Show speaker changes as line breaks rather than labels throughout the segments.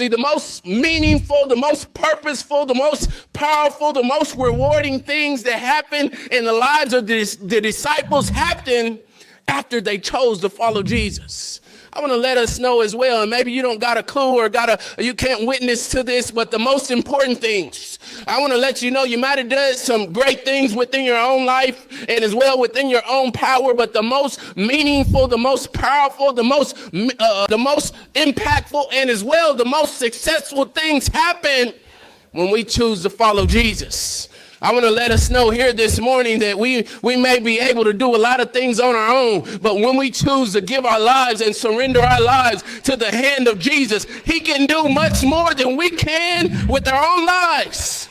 See, the most meaningful, the most purposeful, the most powerful, the most rewarding things that happen in the lives of the disciples happened after they chose to follow Jesus. I want to let us know as well, and maybe you don't got a clue or you can't witness to this, but the most important things, I want to let you know you might have done some great things within your own life and as well within your own power, but the most meaningful, the most powerful, the most impactful, and as well the most successful things happen when we choose to follow Jesus. I want to let us know here this morning that we may be able to do a lot of things on our own, but when we choose to give our lives and surrender our lives to the hand of Jesus, he can do much more than we can with our own lives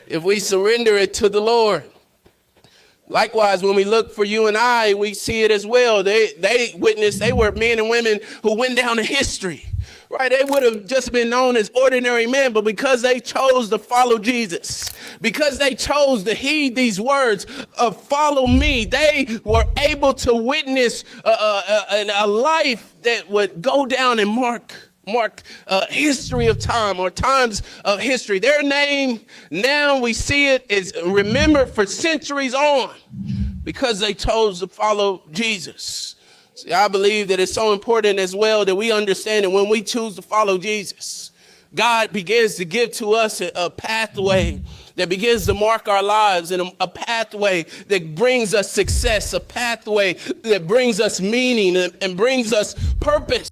if we surrender it to the Lord. Likewise, when we look for you and I, we see it as well. They witnessed, they were men and women who went down to history. Right, they would have just been known as ordinary men, but because they chose to follow Jesus, because they chose to heed these words of follow me, they were able to witness a life that would go down and mark history of time or times of history. Their name, now we see it, is remembered for centuries on because they chose to follow Jesus. See, I believe that it's so important as well that we understand that when we choose to follow Jesus, God begins to give to us a pathway that begins to mark our lives, and a pathway that brings us success, a pathway that brings us meaning and brings us purpose.